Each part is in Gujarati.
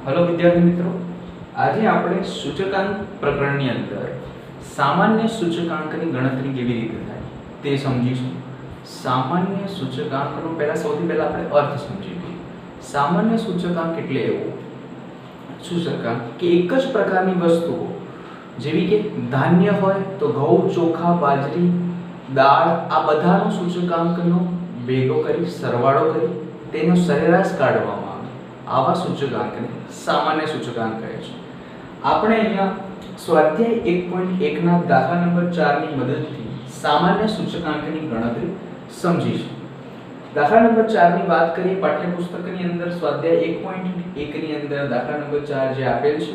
हेलो विद्यार्थी मित्रों, आज આપણે સૂચકાંક પ્રકરણની અંદર સામાન્ય સૂચકાંકની ગણતરી કેવી રીતે થાય તે સમજીશું। સામાન્ય સૂચકાંકનો સૌથી પહેલા આપણે અર્થ સમજી લઈએ। સામાન્ય સૂચકાંક એટલે એવો સૂચકાંક કે એક જ પ્રકારની વસ્તુઓ જેવી કે ધાન્ય હોય તો ઘઉં, ચોખા, બાજરી, દાળ આ બધાનો સૂચકાંકનો ભેગો કરી સરવાળો કરી તેનો સરેરાશ કાઢવામાં आवा सूचकांक ने सामान्य सूचकांक कहे छे। आपणे अहींया स्वाध्याय 1.1 ना दाखला नंबर 4 ની મદદથી સામાન્ય સૂચકાંકની ગણતરી સમજીશું। દાખલા નંબર 4 ની વાત કરીએ પાઠ્યપુસ્તકની અંદર સ્વાધ્યાય 1.1 ની અંદર દાખલા નંબર 4 જે આપેલ છે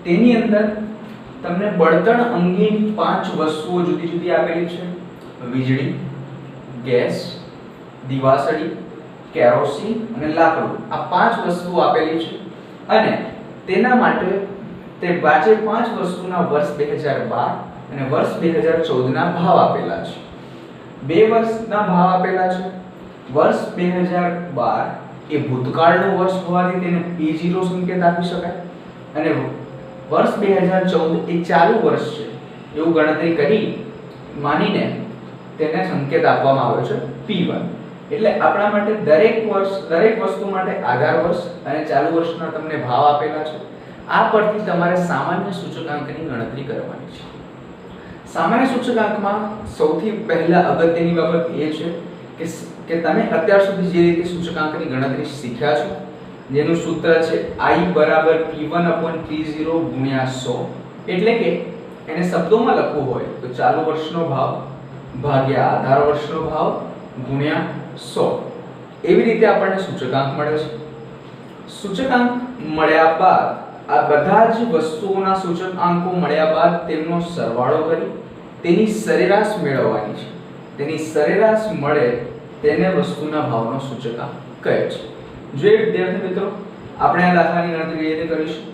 તેની અંદર તમને બળતણ અંગેની 5 વસ્તુઓ જુદી જુદી આપેલી છે। વીજળી, ગેસ, દિવાસળી, કેરોસીન અને લાકડું આ 5 વસ્તુઓ આપેલી છે અને તેના માટે તે બાજે 5 વસ્તુના વર્ષ 2012 અને વર્ષ 2014 ના ભાવ આપેલા છે। બે વર્ષના ભાવ આપેલા છે। વર્ષ 2012 એ ભૂતકાળનું વર્ષ હોવાથી તેને P0 સંકેત આપી શકાય અને વર્ષ 2014 એ ચાલુ વર્ષ છે એવું ગણતરી કરી માનીને તેને સંકેત આપવામાં આવ્યો છે P1। એટલે આપણા માટે દરેક વર્ષ દરેક વસ્તુ માટે આધાર વર્ષ અને ચાલુ વર્ષના તમને ભાવ આપેલા છે। આ પરથી તમારે સામાન્ય સૂચકાંકની ગણતરી કરવાની છે। સામાન્ય સૂચકાંકમાં સૌથી પહેલા અગત્યની બાબત એ છે કે તમે અત્યાર સુધી જે રીતે સૂચકાંકની ગણતરી શીખ્યા છો જેનું સૂત્ર છે I = P1/P0 * 100 એટલે કે એને શબ્દોમાં લખવું હોય તો ચાલુ વર્ષનો ભાવ ભાગ્યા આધાર વર્ષનો ભાવ ગુણ્યા 100 એવી રીતે આપણને સૂચકાંક મળે છે। સૂચકાંક મળ્યા બાદ આ બધા જ વસ્તુઓના સૂચકાંકો મળ્યા બાદ તેમનો સરવાળો કરી તેની સરેરાશ મેળવવાની છે। તેની સરેરાશ મળે તેને વસ્તુના ભાવનો સૂચકાંક કહે છે। જો વિદ્યાર્થી મિત્રો આપણે આ દાખલાની ગણતરી કેવી રીતે કરીશું।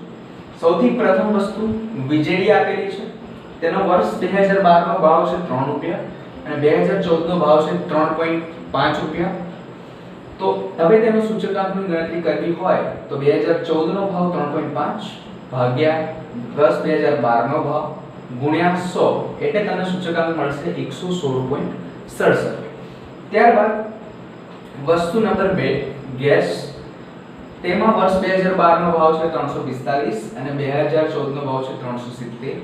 સૌથી પ્રથમ વસ્તુ વીજળી આપેલી છે તેનો વર્ષ 2012 નો ભાવ છે 3 રૂપિયા અને 2014 નો ભાવ છે 3.5 રૂપિયા। તો હવે તેનો સૂચકાંકની ગણતરી કરવી હોય તો 2014 નો ભાવ 3.5 ભાગ્યા વર્ષ 2012 નો ભાવ ગુણ્યા 100 એટલે તમને સૂચકાંક મળશે 116.67। ત્યારબાદ વસ્તુ નંબર 2 ગેસ તેમાં વર્ષ 2012 નો ભાવ છે 345 અને 2014 નો ભાવ છે 370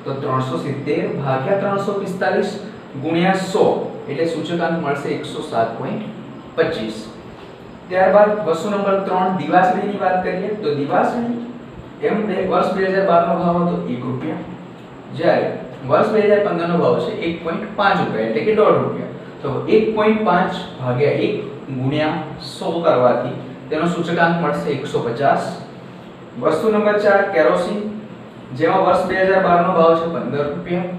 તો 370 ભાગ્યા 345 ગુણ્યા 100 એટલે સૂચકાંક મળશે 107.25। ત્યારબાદ વસ્તુ નંબર 3 દિવાસળીની વાત કરીએ તો દિવાસળી એમ વર્ષ 2012 નો ભાવ હતો 1 રૂપિયા જ્યારે વર્ષ 2015 નો ભાવ છે 1.5 રૂપિયા એટલે કે 1.5 રૂપિયા તો 1.5 ભાગ્યા 1 ગુણ્યા 100 કરવાથી તેનો સૂચકાંક મળશે 150। વસ્તુ નંબર 4 કેરોસીન જેમાં વર્ષ 2012 નો ભાવ છે 15 રૂપિયા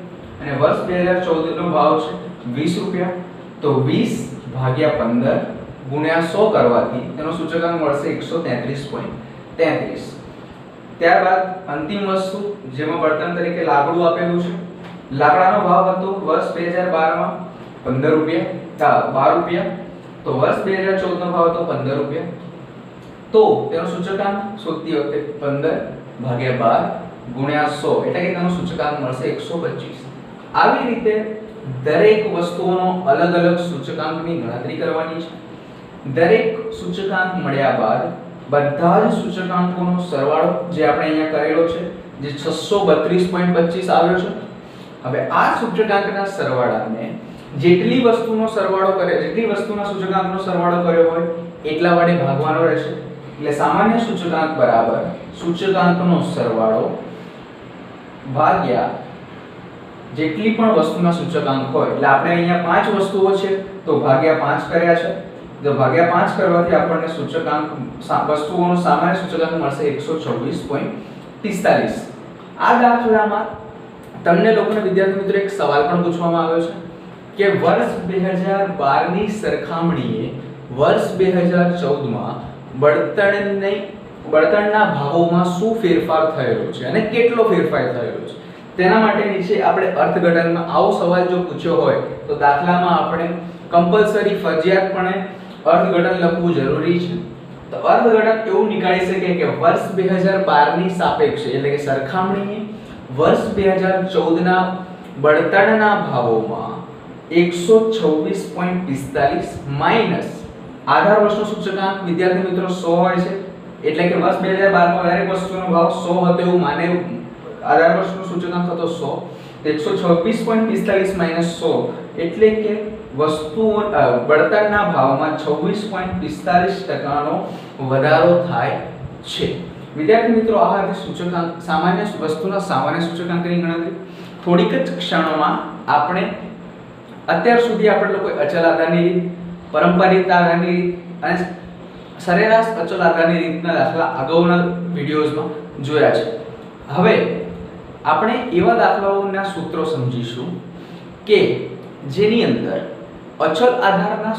અને વર્ષ 2014 નો ભાવ છે 20 રૂપિયા તો 20 ભાગ્યા 15 ગુણ્યા 100 કરવાથી તેનો સૂચકાંક મળશે 133.33। ત્યારબાદ અંતિમ વસ્તુ જેમાં બળતણ તરીકે લાકડું આપેલું છે। લાકડાનો ભાવ હતો વર્ષ 2012 માં 15 રૂપિયા 12 રૂપિયા તો વર્ષ 2014 નો ભાવ હતો 15 રૂપિયા તો તેનો સૂચકાંક શોધતી વખતે 15 ભાગ્યા 12 ગુણ્યા 100 એટલે કે તેનો સૂચકાંક મળશે 125। આવી રીતે દરેક વસ્તુઓનો અલગ અલગ સૂચકાંકની ગણતરી કરવાની છે। દરેક સૂચકાંક મળ્યા બાદ બધા જ સૂચકાંકોનો સરવાળો જે આપણે અહીંયા કરેલો છે જે 632.25 આવ્યો છે। હવે આ સૂચકાંકના સરવાળાને જેટલી વસ્તુનો સરવાળો કરે જેટલી વસ્તુના સૂચકાંકનો સરવાળો કર્યો હોય એટલા વડે ભાગવાનો રહેશે એટલે સામાન્ય સૂચકાંક બરાબર સૂચકાંકનો સરવાળો ભાગ્યા જેટલી પણ વસ્તુના સૂચકાંક હોય એટલે આપણે અહીંયા 5 વસ્તુઓ છે તો ભાગ્યા 5 કર્યા છે તો ભાગ્યા 5 કરવાથી આપણને સૂચકાંક વસ્તુઓનો સામાન્ય સૂચકાંક મળશે 126.45। આ દાખલામાં તમને લોકોને વિદ્યાર્થી મિત્રો એક સવાલ પણ પૂછવામાં આવ્યો છે કે વર્ષ 2012 ની સરખામણીએ વર્ષ 2014 માં બળતણના ભાવોમાં શું ફેરફાર થયેલો છે અને કેટલો ફેરફાર થયેલો છે તેના માટે નીચે આપણે અર્થઘટનમાં આવો સવાલ જો પૂછ્યો હોય તો દાખલામાં આપણે કંપલસરી ફરજિયાતપણે અર્થઘટન લખવું જરૂરી છે। તો અર્થઘટક એવું નીકાળી શકે કે વર્ષ 2012 ની સાપેક્ષે એટલે કે સરખામણીએ વર્ષ 2014 ના બળતણના ભાવોમાં 126.45 માઈનસ આધાર વર્ષનો સૂચકાંક વિદ્યાર્થી મિત્રો 100 હોય છે એટલે કે વર્ષ 2012 માં દરેક વસ્તુનો ભાવ 100 હતો એવું માને આધાર વર્ષનો સૂચકાંક હતો 100 126.45 માઈનસ 100 એટલે કે વસ્તુઓ બળતણના ભાવમાં 26.45% નો વધારો થાય છે વિદ્યાર્થી મિત્રો આ હતી સૂચકાંક સામાન્ય વસ્તુના સામાન્ય સૂચકાંકની ગણતરી થોડીક જ ક્ષણોમાં આપણે અત્યાર સુધી આપણે લોકો અચલ આધારની રીત પરંપરાગત આધારની રીત અને સરેરાશ અચલ આધારની રીતના દાખલા અગાઉના વિડિયોઝમાં જોયા છે હવે આપણે એવા દાખલાઓના સૂત્રો સમજીશું કે જેની અંદર અચલ આધારના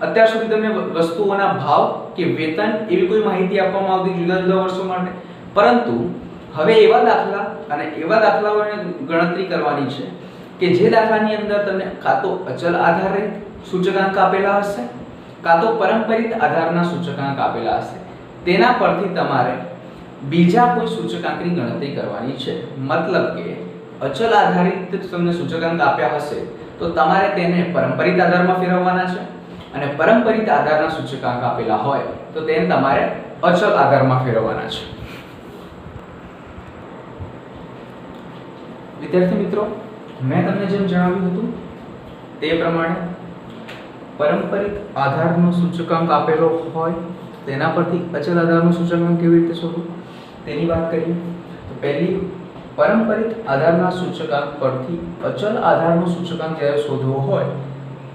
અત્યાર સુધી તમને વસ્તુઓના ભાવ કે વેતન એવી કોઈ માહિતી આપવામાં આવતી જુદા જુદા વર્ષો માટે પરંતુ હવે એવા દાખલા અને એવા દાખલાઓની ગણતરી કરવાની છે કે જે દાખલાની અંદર તમને કાં તો અચલ આધારિત સૂચકાંક આપેલા હશે કાં તો પરંપરિત આધારના સૂચકાંક આપેલા હશે તેના પરથી તમારે બીજા કોઈ સૂચકાંકની ગણતરી કરવાની છે મતલબ કે અચલ આધારિત તમને સૂચકાંક આપ્યા હશે તો તમારે તેને પરંપરિત આધારમાં ફેરવવાના છે અને પરંપરિત આધારના સૂચકાંક આપેલા હોય તો તેને તમારે અચલ આધારમાં ફેરવવાના છે વિદ્યાર્થી મિત્રો મેં તમને જેમ જણાવ્યું હતું તે પ્રમાણે પરંપરિત આધારનો સૂચકાંક આપેલો હોય તેના પરથી અચલ આધારનો સૂચકાંક કેવી રીતે શોધવું તેની વાત કરીએ તો પહેલી પરંપરિત આધારના સૂચકાંક પરથી અચલ આધારનો સૂચકાંક જ્યારે શોધવો હોય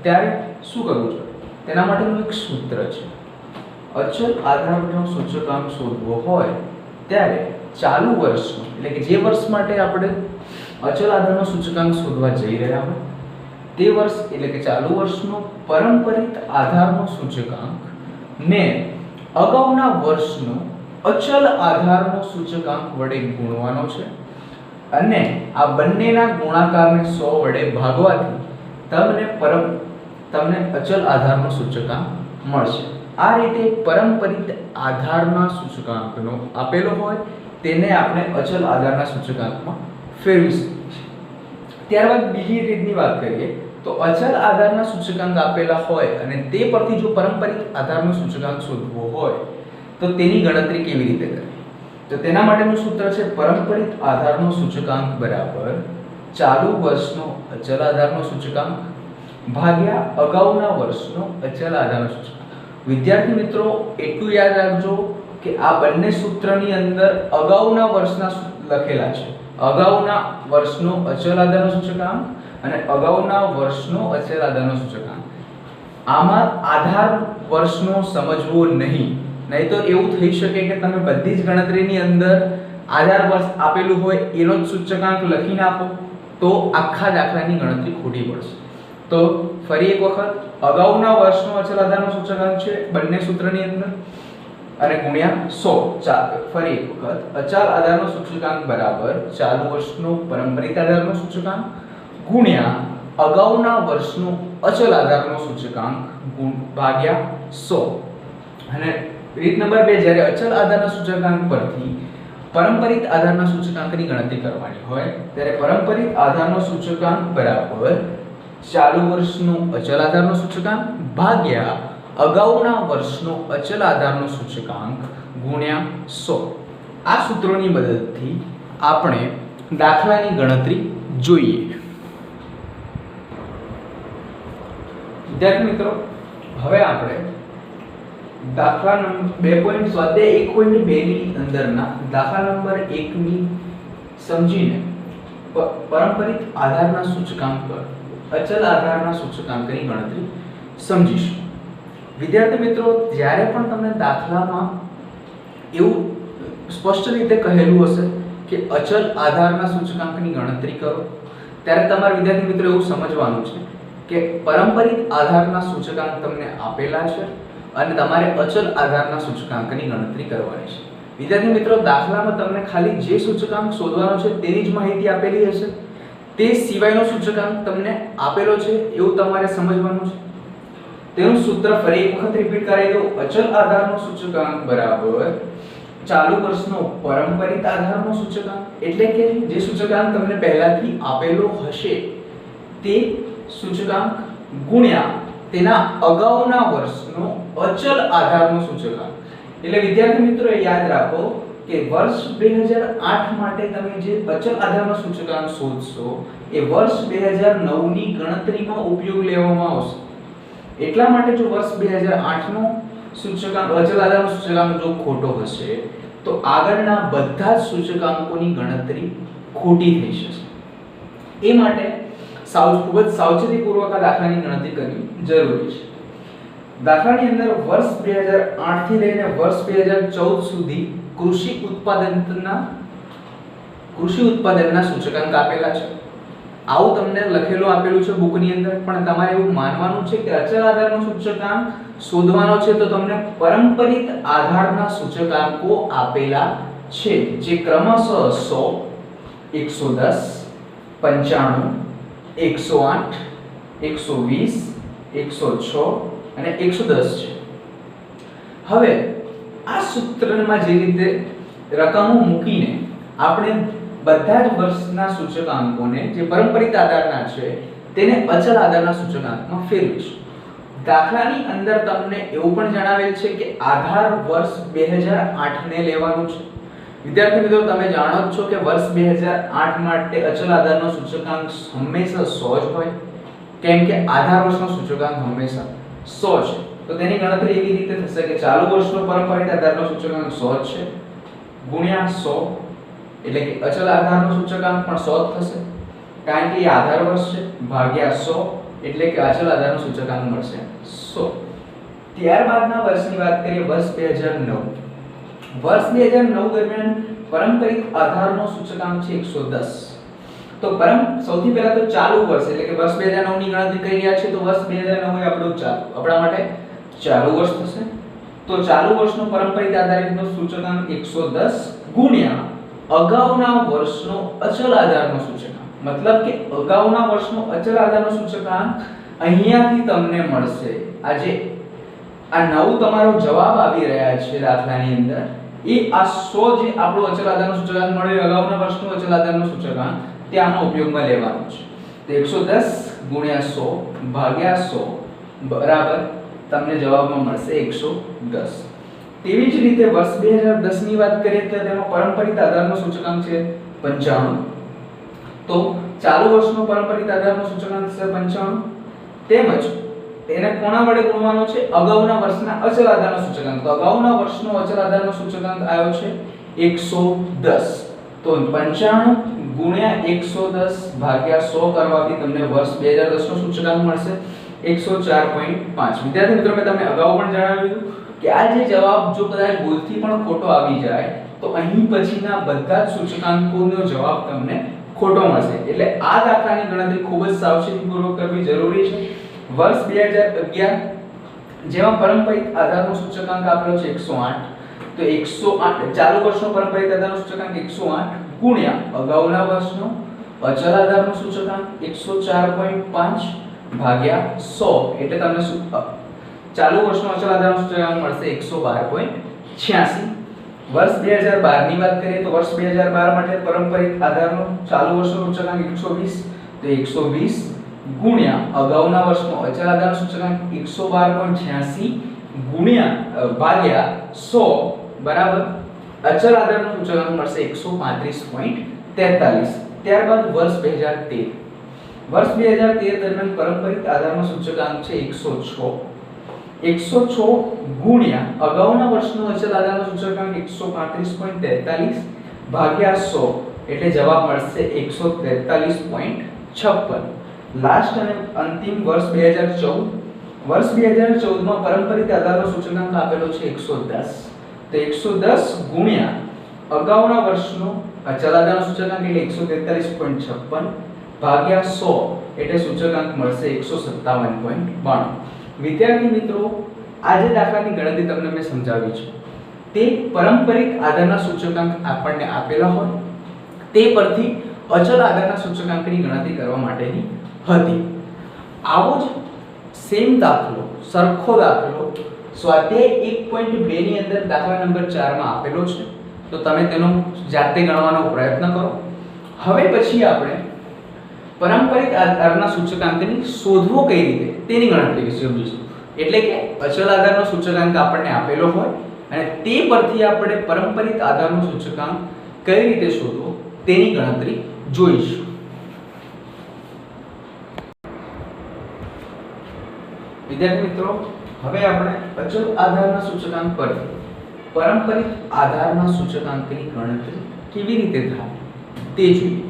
ત્યારે શું કરવું જોઈએ તેના માટેનું એક સૂત્ર છે અચલ આધારનો સૂચકાંક શોધવો હોય ત્યારે ચાલુ વર્ષનો એટલે કે જે વર્ષ માટે આપણે અચલ આધારનો સૂચકાંક શોધવા જઈ રહ્યા હોય તે વર્ષ એટલે કે ચાલુ વર્ષનો પરંપરિત આધારનો સૂચકાંક ને અગાઉના વર્ષનો અચલ આધારનો સૂચકાંક વડે ગુણવાનો છે અને આ બંનેના ગુણાકારને 100 વડે ભાગવાથી તમને અચલ આધારનો સૂચકાંક મળશે આ રીતે પરંપરિત આધારના સૂચકાંકનો આપેલો હોય તેને આપણે અચલ આધારના સૂચકાંકમાં ફેરવી શકીએ છીએ ત્યારબાદ બીજી રીતની વાત કરીએ તો અચલ આધારના સૂચકાંક આપેલા હોય અને તે પરથી જો પરંપરિત આધારનો સૂચકાંક શોધવો હોય તો તેની ગણતરી કેવી રીતે કરવી તો તેના માટેનું સૂત્ર છે પરંપરિત આધારનો સૂચકાંક બરાબર ચાલુ વર્ષનો અચલ આધારનો સૂચકાંક ભાગ્યા અગાઉના વર્ષનો અચલ આધારનો સૂચકાંક વિદ્યાર્થી મિત્રો એટલું યાદ રાખજો કે આ બંને સૂત્રની અંદર અગાઉના વર્ષના લખેલા છે અગાઉના વર્ષનો અચલ આધારનો સૂચકાંક અને અગાઉના વર્ષનો અચલ આધારનો સૂચકાંક આમાં આધાર વર્ષનો સમજવો નહીં તો એવું થઈ શકે કે તમે બધી જ ગણતરીની અંદર આધાર વર્ષ આપેલું હોય એનો જ સૂચકાંક લખી નાખો તો આખા દાખલાની ગણતરી ખોટી પડશે તો ફરી એક વખત અગાઉના વર્ષનો અચલ આધારનો સૂચકાંક છે બંને સૂત્રની અંદર અને ગુણ્યા 100 ફરી એક વખત અચલ આધારનો સૂચકાંક બરાબર ચાલુ વર્ષનો પરંપરિત આધારનો સૂચકાંક ગુણ્યા અગાઉના વર્ષનો અચલ આધારનો સૂચકાંક ભાગ્યા 100 અને રીત નંબર 2 જ્યારે અચલ આધારના સૂચકાંક પરથી પરંપરિત આધારના સૂચકાંકની ગણતરી કરવાની હોય ત્યારે પરંપરિત આધારનો સૂચકાંક બરાબર ચાલુ વર્ષનો અચલ આધારનો સૂચકાંક ભાગ્યા અગાઉના વર્ષનો અચલ આધારનો સૂચકાંક ગુણ્યા 100 આ સૂત્રોની મદદથી આપણે દાખલાની ગણતરી જોઈએ વિદ્યાર્થી મિત્રો હવે આપણે દાખલા નંબર 2 સ્વાધ્યાય 1.2 ની અંદરના દાખલા નંબર 1 ની સમજીને પરંપરિત આધારના સૂચકાંક પર અચલ આધારના સૂચકાંકની ગણતરી સમજીશું વિદ્યાર્થી મિત્રો જ્યારે પણ તમને દાખલામાં એવું સ્પષ્ટ રીતે કહેલું હશે કે અચલ આધારના સૂચકાંકની ગણતરી કરો ત્યારે તમારે વિદ્યાર્થી મિત્રો એવું સમજવાનું છે કે પરંપરિત આધારના સૂચકાંક તમને આપેલા છે અને તમારે અચલ આધારના સૂચકાંકની ગણતરી કરવાની છે વિદ્યાર્થી મિત્રો દાખલામાં તમને ખાલી જે સૂચકાંક શોધવાનો છે તેની જ માહિતી આપેલી હશે તે સિવાયનો સૂચકાંક તમને આપેલો છે એવું તમારે સમજવાનું છે તેનું સૂત્ર ફરી એક વખત રિપીટ કરાવી દઉં. અચલ આધારનો સૂચકાંક બરાબર ચાલુ વર્ષનો પરંપરિત આધારનો સૂચકાંક, એટલે કે જે સૂચકાંક તમને પહેલાથી આપેલો હશે તે સૂચકાંક ગુણ્યા તેના અગાઉના વર્ષનો અચલ આધારનો સૂચકાંક. એટલે વિદ્યાર્થી મિત્રો યાદ રાખો કે વર્ષ 2008 માટે તમે જે અચલ આધારનો સૂચકાંક શોધશો એ વર્ષ 2009 ની ગણતરીમાં ઉપયોગ લેવામાં આવશે. એટલા માટે જો વર્ષ 2008 નો સૂચકાંક અચલ આધારનો સૂચકાંક જો ખોટો હશે તો આગળના બધા જ સૂચકાંકોની ગણતરી ખોટી થઈ જશે. એ માટે ખૂબ જ સાવચેતીપૂર્વક આ દાખલાની ગણતરી કરવી જરૂરી છે. દાખલાની અંદર વર્ષ 2008 થી લઈને વર્ષ 2014 સુધી કૃષિ ઉત્પાદનના સૂચકાંક આપેલા છે. આવું તમને લખેલું આપેલું છે બુકની અંદર, પણ તમારે એવું માનવાનું છે કે અચલ આધારનો સૂચકાંક શોધવાનો છે તો તમને પરંપરિત આધારના સૂચકાંકો આપેલા છે, જે ક્રમશઃ 100, 110, 95, 108, 120, 106 અને 110 છે. હવે આ સૂત્રમાં જે રીતે રકમો મૂકીને આપણે બધા જ વર્ષના સૂચકાંકોને જે પરંપરિત આધારના છે તેને અચલ આધારના સૂચકાંકમાં ફેરવીશું. દાખલાની અંદર તમને એવું પણ જણાવેલ છે કે આધાર વર્ષ 2008 ને લેવાનું છે. વિદ્યાર્થી મિત્રો તમે જાણો જ છો કે વર્ષ 2008 માટે અચલ આધારનો સૂચકાંક હંમેશા 100 જ હોય, કેમ કે આધાર વર્ષનો સૂચકાંક હંમેશા 100 છે. તો તેની ગણતરી એવી રીતે થશે કે ચાલુ વર્ષનો પરંપરિત આધારનો સૂચકાંક 100 છે ગુણ્યા 100, એટલે કે અચલ આધારનો સૂચકાંક પણ 100 થશે કારણ કે એ આધાર વર્ષ છે, ભાગ્યા 100 એટલે કે અચલ આધારનો સૂચકાંક મળશે 100. ત્યારબાદના વર્ષની વાત કરીએ વર્ષ 2009. વર્ષ 2009 દરમિયાન પરંપરિત આધારનો સૂચકાંક છે 110. તો સૌથી પહેલા તો ચાલુ વર્ષ એટલે કે વર્ષ 2009 ની ગણતરી કરી રહ્યા છે તો વર્ષ 2009 એ આપણું આપણા માટે ચાલુ વર્ષ થશે. તો ચાલુ વર્ષનો પરંપરિત આધારિતનો સૂચકાંક 110 ગુણ્યા અગાઉના વર્ષનો અચલ આધારનો સૂચકાંક, મતલબ કે અગાઉના વર્ષનો અચલ આધારનો સૂચકાંક અહીંયાથી તમને મળશે. આજે આ નવું તમારો જવાબ આવી રહ્યા છે દાખલાની અંદર એ આ 100 જે આપણો અચલ આધારનો સૂચકાંક મળ્યો અગાઉના વર્ષનો અચલ આધારનો સૂચકાંક તે આનો ઉપયોગમાં લેવાનો છે. તો 110 ગુણ્યા 100 ભાગ્યા 100 બરાબર તમને જવાબમાં મળશે 110. તેવી જ રીતે વર્ષ 2010 ની વાત કરીએ તો તેમાં પરંપરિત આધારનો સૂચકાંક છે 95. તો ચાલુ વર્ષનો પરંપરિત આધારનો સૂચકાંક છે 95 તેમજ એને કોના વડે ગુણવાનો છે અગાઉના વર્ષના અચલ આધારનો સૂચકાંક. તો અગાઉના વર્ષનો અચલ આધારનો સૂચકાંક આવ્યો છે 110. તો 95 ગુણ્યા 110 ભાગ્યા 100 કરવાથી તમને વર્ષ 2010 નો સૂચકાંક મળશે 104.5. વિદ્યાર્થી મિત્રો મેં તમને અગાઉ પણ જણાવ્યું કે આ જે જવાબ જો કદાચ ભૂલથી પણ ખોટો આવી જાય તો અહીં પછીના બધા જ સૂચકાંકોનો જવાબ તમને ખોટો મળશે. એટલે આ દાખલાની ગણતરી ખૂબ જ સાવચેતીપૂર્વક કરવી જરૂરી છે. વર્ષ 2011 જેમાં પરંપરિત આધારનો સૂચકાંક આપેલો છે 108. તો 108 ચાલુ વર્ષનો પરંપરિત આધારનો સૂચકાંક 108 ગુણ્યા અગાઉના વર્ષનો અચલ આધારનો સૂચકાંક 104.5 ભાગ્યા 100 એટલે તમને ચાલુ વર્ષનો અચલ આધારનો સૂચકાંક મળશે 112.86. વર્ષ 2012 ની વાત કરીએ તો વર્ષ 2012 માટે પરંપરિત આધારનો ચાલુ વર્ષનો સૂચકાંક 120. તો 120 ગુણ્યા અગાઉના વર્ષનો અચલ આધારનો સૂચકાંક 112.86 ગુણ્યા ભાગ્યા 100 બરાબર અચલ આધારનો સૂચકાંક મળશે 135.43. ત્યારબાદ વર્ષ 2013. વર્ષ 2013 દરમિયાન પરંપરિત આધારનો સૂચકાંક છે 106. 106 ગુણ્યા અગાઉના વર્ષનો અચલ આધારનો સૂચકાંક 135.43 ભાગ્યા 100 એટલે જવાબ મળશે 143.56. લાસ્ટ અને અંતિમ વર્ષ 2014. વર્ષ 2014 માં પરંપરિત આધારનો સૂચકાંક આપેલો છે 110. તો 110 ગુણ્યા અગાઉના વર્ષનો અચલ આધારનો સૂચકાંક એટલે 143.56 ભાગ્યા 100 એટલે સૂચકાંક મળશે 157.92. વિદ્યાર્થી મિત્રો આ જે દાખલાની ગણતરી તમને મેં સમજાવી છે તે પરંપરિત આધારના સૂચકાંક આપણને આપેલા હોય તે પરથી અચલ આધારના સૂચકાંકની ગણતરી કરવા માટેની હતી. આવો જ સેમ દાખલો, સરખો દાખલો સ્વાધ્યાય 1.2 ની અંદર દાખલા નંબર 4 માં આપેલો છે, તો તમે તેનો જાતે ગણવાનો પ્રયત્ન કરો. હવે પછી આપણે પારંપરિક આધારના સૂચકાંકની શોધવો કઈ રીતે તેની ગણતરી વિશે સમજીશું. એટલે કે અચલ આધારનો સૂચકાંક આપણને આપેલો હોય અને તે પરથી આપણે પારંપરિક આધારનો સૂચકાંક કઈ રીતે શોધવો તેની ગણતરી જોઈશું. વિદ્યાર્થી મિત્રો, હવે આપણે અચલ આધારના સૂચકાંક પરથી પારંપરિક આધારના સૂચકાંકની ગણતરી કેવી રીતે થાય તે જોઈએ.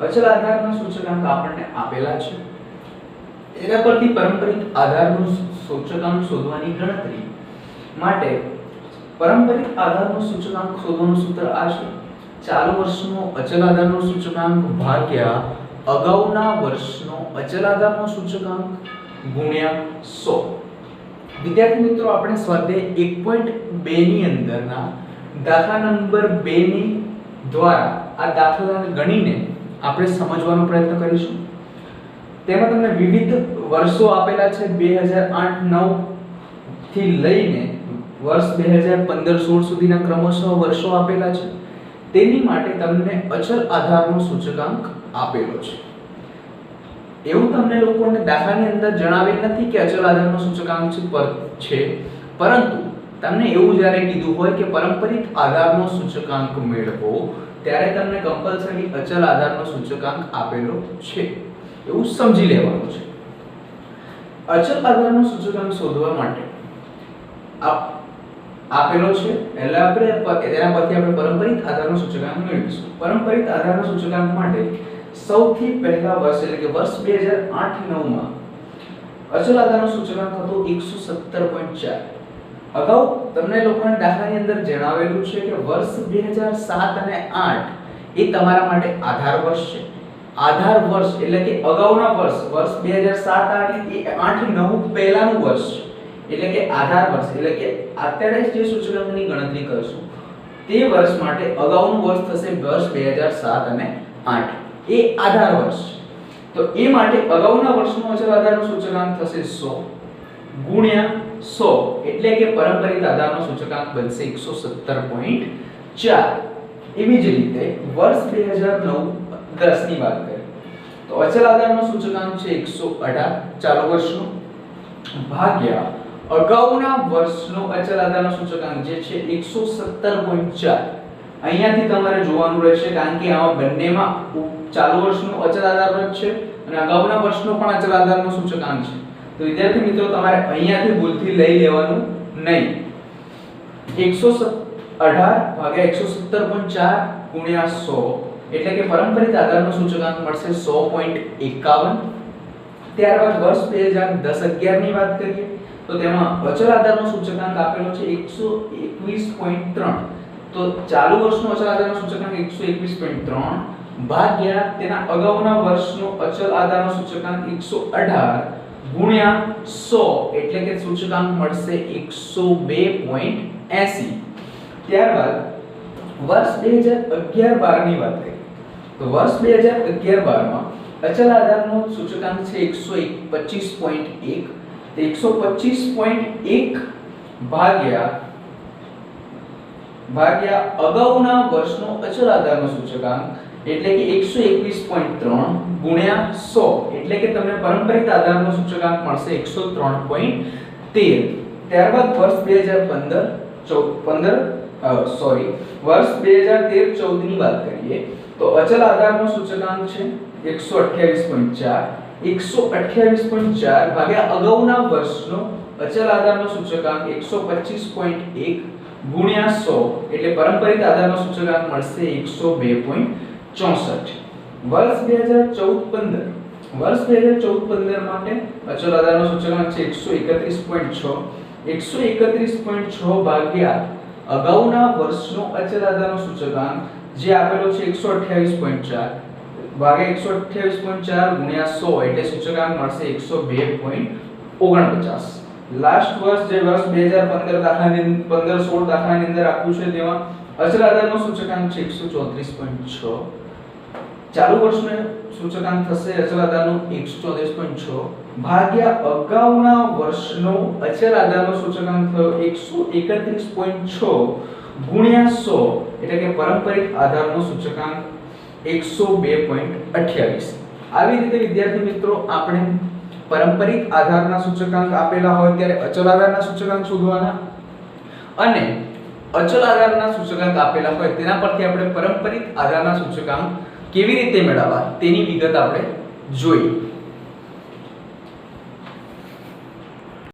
અચલ આધારના સૂચકાંક આપણને આપેલા છે, એના પરથી પારંપરિક આધારનું સૂચકાંક શોધવાની ગણતરી માટે પારંપરિક આધારનો સૂચકાંક શોધવાનું સૂત્ર આ છે: ચાલુ વર્ષનો અચલ આધારનો સૂચકાંક ભાગ્યા અગાઉના વર્ષનો અચલ આધારનો સૂચકાંક ગુણ્યા 100. વિદ્યાર્થી મિત્રો, આપણે સ્વાધ્યાય 1.2 ની અંદરના દાખલા નંબર 2 ની દ્વારા આ દાખલાને ગણીને આપણે સમજવાનો પ્રયત્ન કરીશું. તેમાં તમને વિવિધ વર્ષો આપેલા છે. 2008-9 થી લઈને વર્ષ 2015-16 સુધીના ક્રમશઃ વર્ષો આપેલા છે. તેની માટે તમને અચલ આધારનો સૂચકાંક આપેલો છે. એવું તમને લોકોને દાખલાની અંદર જણાવેલ નથી કે અચલ આધારનો સૂચકાંક છે, પરંતુ તમને એવું જ્યારે કીધું હોય કે પારંપરિક આધારનો સૂચકાંક મેળવો, ત્યારે તમને કમ્પલસરી અચલ આધારનો સૂચકાંક આપેલો છે એવું સમજી લેવાનું છે. અચલ આધારનો સૂચકાંક શોધવા માટે આપેલો છે, એટલે આપણે તેના પરથી આપણે પારંપરિક આધારનો સૂચકાંક મેળવીશું. પારંપરિક આધારનો સૂચકાંક માટે સૌથી પહેલા વર્ષ એટલે કે વર્ષ 2008-9 માં અચલ આધારનો સૂચકાંક હતો 117.4. અગાઉ તમને લોકોને દાખલાની અંદર જણાવેલું છે કે વર્ષ 2007 અને 8 એ તમારા માટે આધાર વર્ષ છે. આધાર વર્ષ એટલે કે અગાઉના વર્ષ 2007-8 એ 8-9 પહેલાનું વર્ષ છે, એટલે કે આધાર વર્ષ. એટલે કે અત્યારે જે સૂચકાંકની ગણતરી કરશું તે વર્ષ માટે અગાઉનું વર્ષ થશે વર્ષ 2007 અને 8, એ આધાર વર્ષ છે. તો એ માટે અગાઉના વર્ષનો અચલ આધારનો સૂચકાંક થશે 100 ગુણ્યા 100, એટલે કે પારંપરિક આધારનો સૂચકાંક બનશે 117.4. એવી જ રીતે વર્ષ 2009-10 ની વાત કરીએ તો અચલ આધારનો સૂચકાંક છે 118 ચાલુ વર્ષનો ભાગ્યા અગાઉના વર્ષનો અચલ આધારનો સૂચકાંક જે છે 117.4. અહીંયાથી તમારે જોવાનું રહેશે, કારણ કે આમાં બંનેમાં ચાલુ વર્ષનો અચલ આધાર છે અને અગાઉના વર્ષનો પણ અચલ આધારનો સૂચકાંક છે. તો વિદ્યાર્થી મિત્રો, તમારે અહીંયાથી ભૂલથી લઈ લેવાનું નહીં. 118 ભાગ્યા 117.4 ગુણ્યા 100, એટલે કે પારંપરિક આધારનો સૂચકાંક મળશે 100.51. ત્યારબાદ વર્ષ 2010-11 ની વાત કરીએ તો તેમાં અચલ આધારનો સૂચકાંક આપેલો છે 121.3. તો ચાલુ વર્ષનો અચલ આધારનો સૂચકાંક 121.3 ભાગ્યા તેના અગાઉના વર્ષનો અચલ આધારનો સૂચકાંક 118 ગુણ્યા 100, એટલે કે સૂચકાંક મળશે 102.80. ત્યારબાદ વર્ષ 2011-12 ની વાત કરીએ તો વર્ષ 2011-12 માં અચલ આધારનો સૂચકાંક છે 125.1. 125.1 ભાગ્યા અગાઉના વર્ષનો અચલ આધારનો સૂચકાંક એટલે કે 121.3 ગુણ્યા 100, એટલે કે તમને પારંપરિક આધારનો સૂચકાંક મળશે 103.13. ત્યારબાદ વર્ષ 2013-14 ની વાત કરીએ તો અચલ આધારનો સૂચકાંક છે 128.4. 128.4 ભાગ્યા અગાઉના વર્ષનો અચલ આધારનો સૂચકાંક 125.1 ગુણ્યા 100, એટલે પારંપરિક આધારનો સૂચકાંક મળશે 102.64. વર્ષ 2014-15 માટે અચલ આધારનો સૂચકાંક છે 131.6. 131.6 ભાગ્યા અગાઉના વર્ષનો અચલ આધારનો સૂચકાંક જે આપેલો છે 128.4 ભાગ્યા 128.4 ગુણ્યા 100, એટલે સૂચકાંક મળશે 102.49. લાસ્ટ વર્ષ જે વર્ષ 2015 દાખલાની 15-16 દાખલાની અંદર આપ્યું છે તેમાં અચલ આધારનો સૂચકાંક છે 134.6. ચાલુ વર્ષનો સૂચકાંક થશે અચલ આધારનો 134.6 ભાગ્યા અગાઉના વર્ષનો અચલ આધારનો સૂચકાંક થયો 131.6 ગુણ્યા 100 એટલે કે પારંપરિક આધારનો સૂચકાંક 102.28. આવી રીતે વિદ્યાર્થી મિત્રો આપણે પારંપરિક આધારના સૂચકાંક આપેલા હોય ત્યારે અચલ આધારના સૂચકાંક શોધવાના અને અચલ આધારના સૂચકાંક આપેલા હોય તેના પરથી આપણે પારંપરિક આધારના સૂચકાંક કેવી રીતે મેળવવા તેની વિગત આપણે જોઈએ.